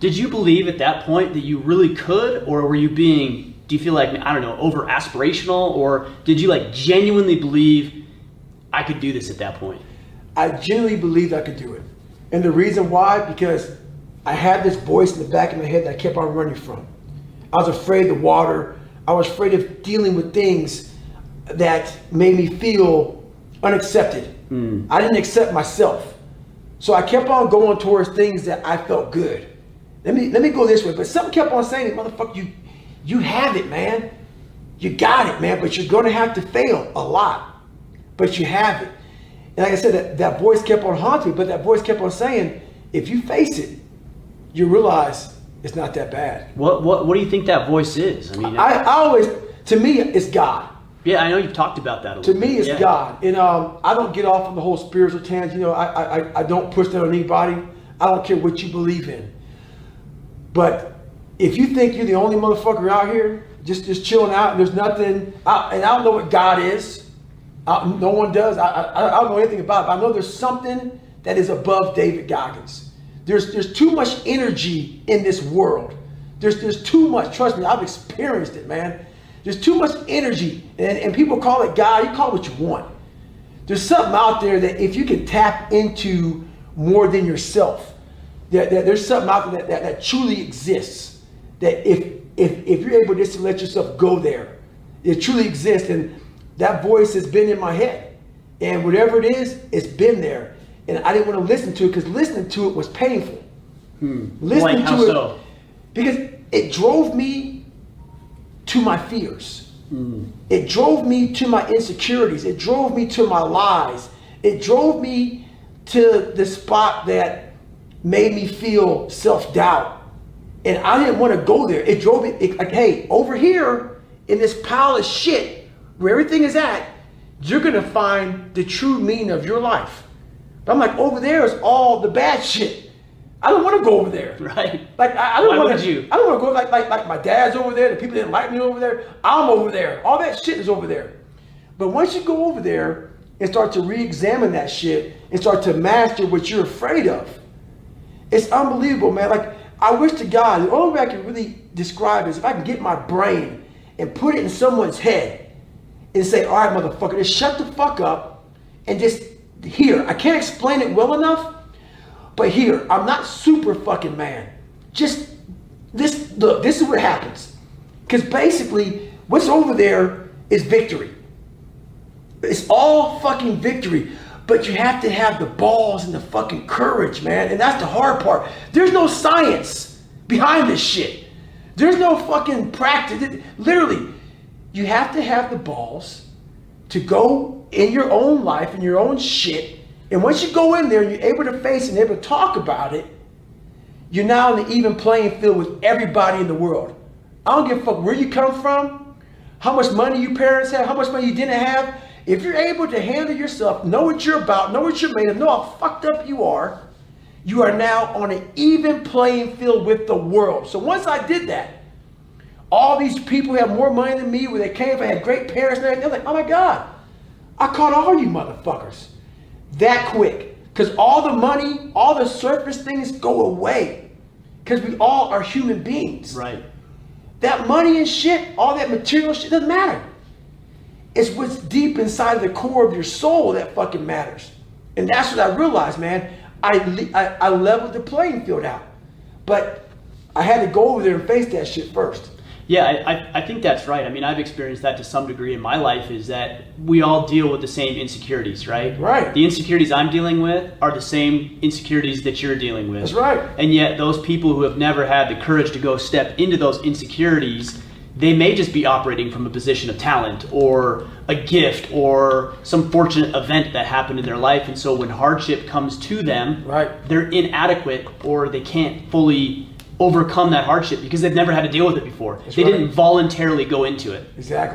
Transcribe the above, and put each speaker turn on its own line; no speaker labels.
Did you believe at that point that you really could, or were you being, do you feel like, I don't know, over aspirational, or did you like genuinely believe I could do this at that point?
I genuinely believed I could do it. And the reason why, because I had this voice in the back of my head that I kept on running from. I was afraid of water. I was afraid of dealing with things that made me feel unaccepted. I didn't accept myself. So I kept on going towards things that I felt good. Let me go this way. But something kept on saying, motherfucker, you have it, man. You got it, man. But you're going to have to fail a lot. But you have it. And like I said, that voice kept on haunting me. But that voice kept on saying, if you face it, you realize it's not that bad.
What do you think that voice is? I mean,
I always, to me, it's God.
Yeah, I know you've talked about that a little
bit. To me, it's God. And I don't get off on the whole spiritual tangent. You know, I don't push that on anybody. I don't care what you believe in. But if you think you're the only motherfucker out here, just chilling out, and there's nothing, and I don't know what God is. No one does. I don't know anything about it. But I know there's something that is above David Goggins. There's too much energy in this world. There's too much. Trust me, I've experienced it, man. There's too much energy, and people call it God. You call it what you want. There's something out there that if you can tap into more than yourself, that there's something out there that truly exists. That if you're able just to let yourself go there, it truly exists. And that voice has been in my head, and whatever it is, it's been there. And I didn't want to listen to it because listening to it was painful. Listening
like how
to it,
so?
Because it drove me to my fears. It drove me to my insecurities. It drove me to my lies. It drove me to the spot that made me feel self-doubt. And I didn't want to go there. It drove me, like, hey, over here in this pile of shit where everything is at, you're going to find the true meaning of your life. But I'm like, over there is all the bad shit. I don't want to go over there.
Right.
Like I don't want to.
You?
I don't want to go like my dad's over there. The people didn't like me over there. I'm over there. All that shit is over there. But once you go over there and start to re-examine that shit and start to master what you're afraid of, it's unbelievable, man. Like I wish to God, the only way I can really describe it is if I can get my brain and put it in someone's head and say, all right, motherfucker, just shut the fuck up and just hear. I can't explain it well enough. But here, I'm not super fucking man. Just this, look, this is what happens. Because basically, what's over there is victory. It's all fucking victory. But you have to have the balls and the fucking courage, man. And that's the hard part. There's no science behind this shit. There's no fucking practice. Literally, you have to have the balls to go in your own life, in your own shit. And once you go in there and you're able to face it and able to talk about it, you're now in the even playing field with everybody in the world. I don't give a fuck where you come from, how much money your parents have, how much money you didn't have. If you're able to handle yourself, know what you're about, know what you're made of, know how fucked up you are now on an even playing field with the world. So once I did that, all these people who have more money than me, where they came from, had great parents and everything, they're like, oh my God, I caught all you motherfuckers. That quick. Because all the money, all the surface things go away. Because we all are human beings.
Right.
That money and shit, all that material shit doesn't matter. It's what's deep inside of the core of your soul that fucking matters. And that's what I realized, man. I leveled the playing field out. But I had to go over there and face that shit first.
Yeah, I think that's right. I mean, I've experienced that to some degree in my life, is that we all deal with the same insecurities, right?
Right.
The insecurities I'm dealing with are the same insecurities that you're dealing with.
That's right.
And yet those people who have never had the courage to go step into those insecurities, they may just be operating from a position of talent or a gift or some fortunate event that happened in their life. And so when hardship comes to them,
right,
they're inadequate or they can't fully overcome that hardship because they've never had to deal with it before.
That's
they
right.
didn't voluntarily go into it.
Exactly.